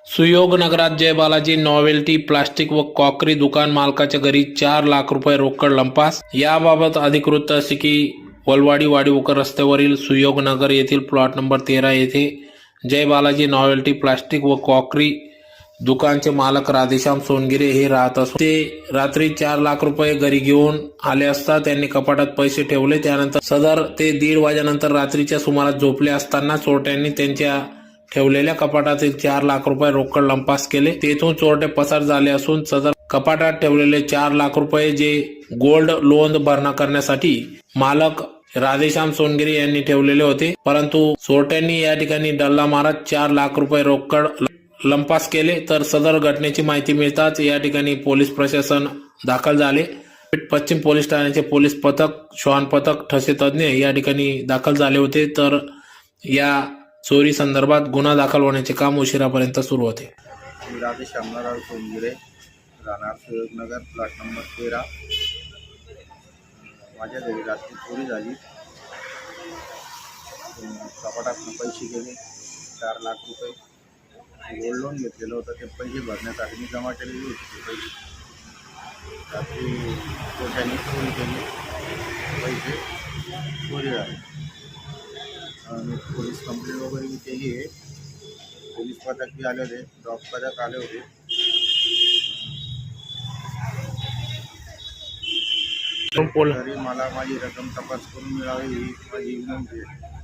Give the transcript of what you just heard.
सुयोग नगरात जय Balaji novelty plastic व crockery दुकान मालकाच्या घरी 4 लाख रुपये रोकड लंपास। याबाबत अधिकृत असे की वलवाडी वाडीवकर रस्त्यावरील सुयोग नगर येथील प्लॉट नंबर 13 येथे जय बालाजी नॉवेल्टी प्लास्टिक व कॉकरी दुकानचे मालक राधेश्याम सोनगिरे हे राहत असून ते रात्री 4 लाख रुपये घरी घेऊन आले असता त्यांनी कपाटात पैसे ठेवले। त्यानंतर सदर ते 1:30 वाजेनंतर रात्रीच्या सुमारास झोपले असताना चोरट्यांनी त्यांच्या ठेवलेल्या कपाटातील 4 लाख रुपये रोकड लंपास केले। तेथून चोरटे पसार झाले असून सदर कपाटात ठेवलेले 4 लाख रुपये जे गोल्ड लोन भरणा करण्यासाठी मालक राधेश्याम सोनगिरे यांनी ठेवलेले होते, परंतु चोरट्यांनी या ठिकाणी डल्ला मारत 4 लाख रुपये रोकड लंपास केले। तर सदर घटनेची माहिती मिळताच या ठिकाणी पोलीस प्रशासन दाखल झाले। पश्चिम पोलीस ठाण्याचे पोलीस पथक, श्वान पथक, ठसे तज्ञ या ठिकाणी दाखल झाले होते। तर या चोरी संदर्भात गुन्हा दाखल होण्याचे काम उशिरापर्यंत सुरू होते। राधेश्याम सोनगिरे, राहणार सुयोगनगर, प्लॉट नंबर 13। माझ्या घरी रात्री चोरी झाली। कपाटातून पैसे गेले 4 लाख रुपये। गोल्ड लोन घेतलेलं होतं, ते पैसे भरण्यासाठी मी जमा केलेली होती। ते पैसे रात्री चोरट्यांनी चोरी केली, पैसे चोरी झाले। मी पोलीस कंप्लेंट वगैरे मी केली आहे। पोलीस पथक बी आले होते, डॉग पथक आले होते। तरी मला माझी रक्कम तपास करून मिळावी ही माझी विनंती आहे।